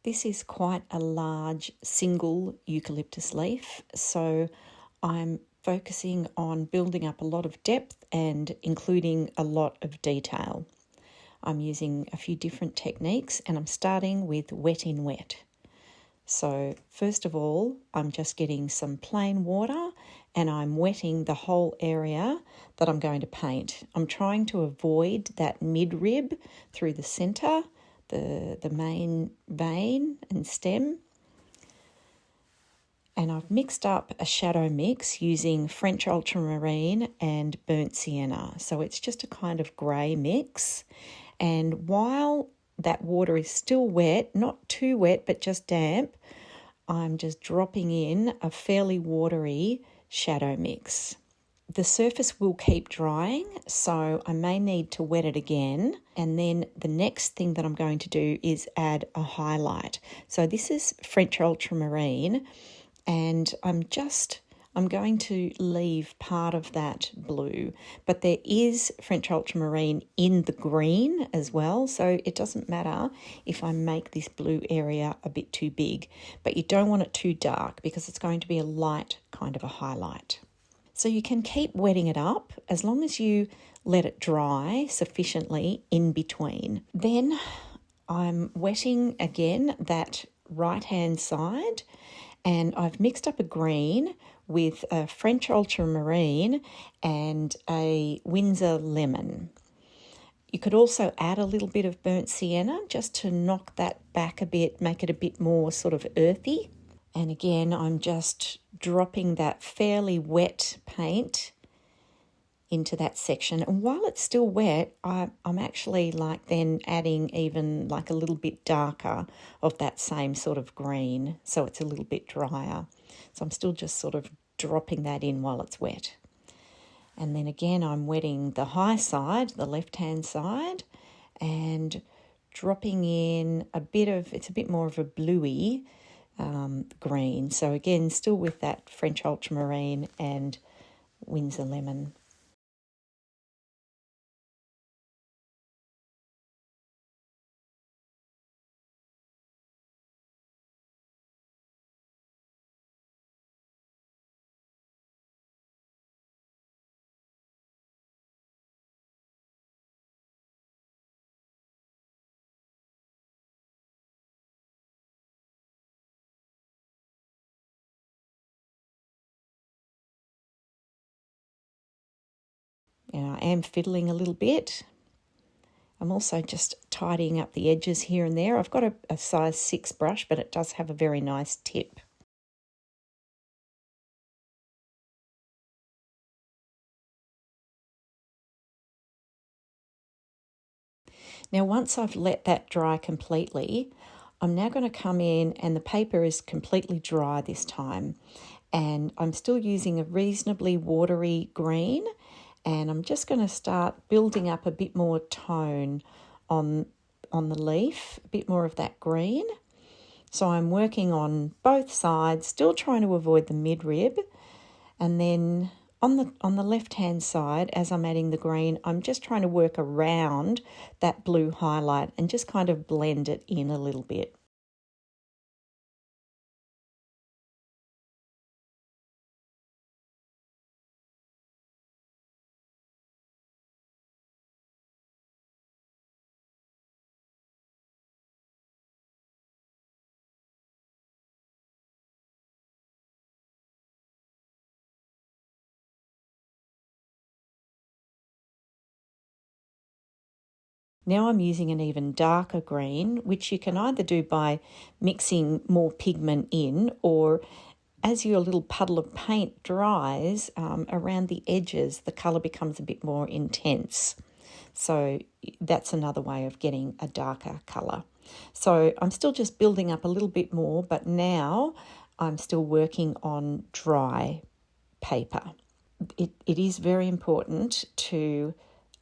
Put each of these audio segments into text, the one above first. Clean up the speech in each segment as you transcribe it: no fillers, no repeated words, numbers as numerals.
This is quite a large single eucalyptus leaf, so I'm focusing on building up a lot of depth and including a lot of detail. I'm using a few different techniques and I'm starting with wet in wet. So first of all, I'm just getting some plain water and I'm wetting the whole area that I'm going to paint. I'm trying to avoid that mid-rib through the centre, the main vein and stem. And I've mixed up a shadow mix using French ultramarine and burnt sienna. So it's just a kind of grey mix. And while that water is still wet, not too wet, but just damp, I'm just dropping in a fairly watery shadow mix. The surface will keep drying, so I may need to wet it again. And then the next thing that I'm going to do is add a highlight. So this is French ultramarine, and I'm going to leave part of that blue, but there is French ultramarine in the green as well, so it doesn't matter if I make this blue area a bit too big, but you don't want it too dark because it's going to be a light kind of a highlight. So you can keep wetting it up as long as you let it dry sufficiently in between. Then I'm wetting again that right-hand side, and I've mixed up a green with a French ultramarine and a Windsor lemon. You could also add a little bit of burnt sienna just to knock that back a bit, make it a bit more sort of earthy. And again, I'm just dropping that fairly wet paint into that section. And while it's still wet, I'm actually like then adding even like a little bit darker of that same sort of green, so it's a little bit drier. So I'm still just sort of dropping that in while it's wet. And then again, I'm wetting the high side, the left-hand side, and dropping in a bit of, it's a bit more of a bluey green. So again, still with that French ultramarine and Windsor lemon. I am fiddling a little bit. I'm also just tidying up the edges here and there. I've got a size 6 brush, but it does have a very nice tip. Now, once I've let that dry completely, I'm now going to come in, and the paper is completely dry this time. And I'm still using a reasonably watery green, and I'm just going to start building up a bit more tone on the leaf, a bit more of that green. So I'm working on both sides, still trying to avoid the midrib, and then on the left-hand side, as I'm adding the green, I'm just trying to work around that blue highlight and just kind of blend it in a little bit. Now I'm using an even darker green, which you can either do by mixing more pigment in, or as your little puddle of paint dries around the edges, the colour becomes a bit more intense. So that's another way of getting a darker colour. So I'm still just building up a little bit more, but now I'm still working on dry paper. It is very important to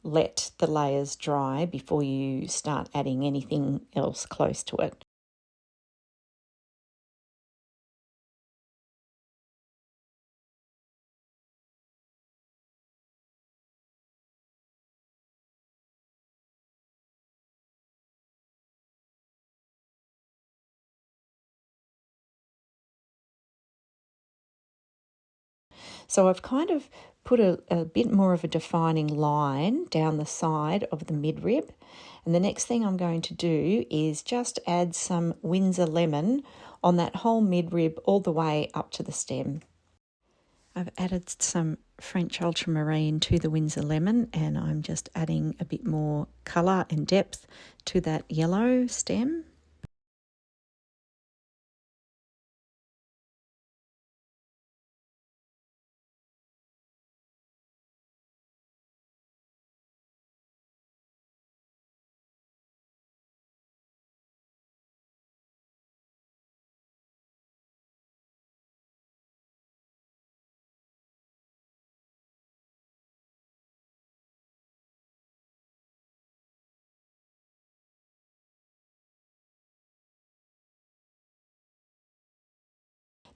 let the layers dry before you start adding anything else close to it. So I've kind of put a bit more of a defining line down the side of the midrib. And the next thing I'm going to do is just add some Windsor lemon on that whole midrib all the way up to the stem. I've added some French ultramarine to the Windsor lemon, and I'm just adding a bit more colour and depth to that yellow stem.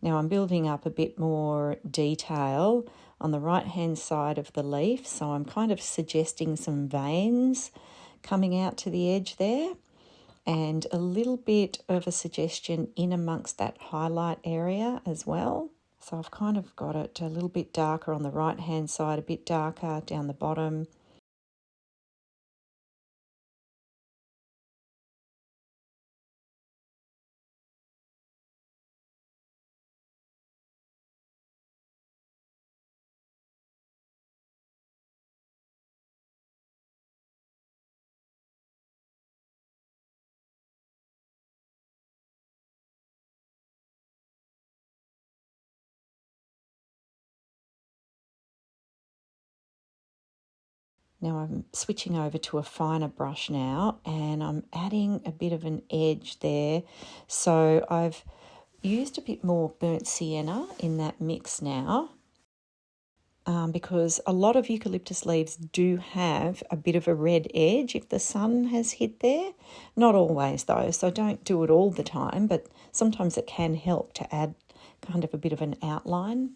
Now I'm building up a bit more detail on the right hand side of the leaf, so I'm kind of suggesting some veins coming out to the edge there, and a little bit of a suggestion in amongst that highlight area as well. So I've kind of got it a little bit darker on the right hand side, a bit darker down the bottom. Now I'm switching over to a finer brush now, and I'm adding a bit of an edge there. So I've used a bit more burnt sienna in that mix now, because a lot of eucalyptus leaves do have a bit of a red edge if the sun has hit there. Not always though, so don't do it all the time, but sometimes it can help to add kind of a bit of an outline.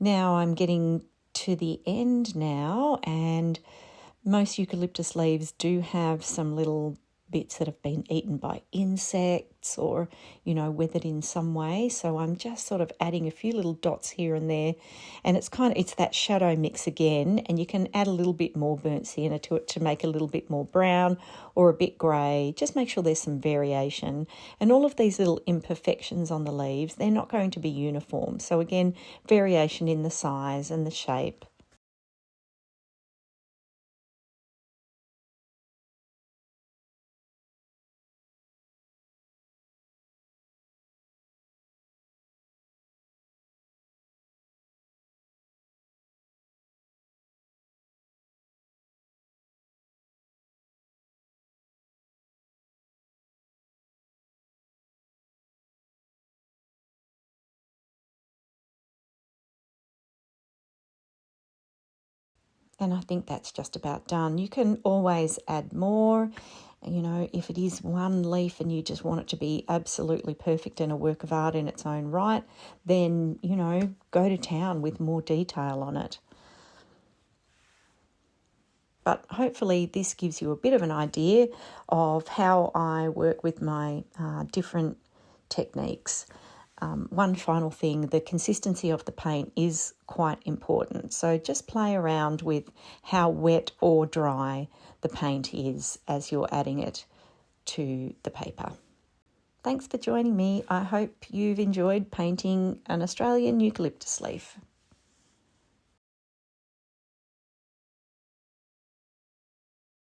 Now I'm getting to the end now, and most eucalyptus leaves do have some little bits that have been eaten by insects or, weathered in some way. So I'm just sort of adding a few little dots here and there, and it's that shadow mix again, and you can add a little bit more burnt sienna to it to make a little bit more brown or a bit grey. Just make sure there's some variation. And all of these little imperfections on the leaves, they're not going to be uniform. So again, variation in the size and the shape. And I think that's just about done. You can always add more. If it is one leaf and you just want it to be absolutely perfect and a work of art in its own right, then, go to town with more detail on it. But hopefully this gives you a bit of an idea of how I work with my different techniques. One final thing, the consistency of the paint is quite important. So just play around with how wet or dry the paint is as you're adding it to the paper. Thanks for joining me. I hope you've enjoyed painting an Australian eucalyptus leaf.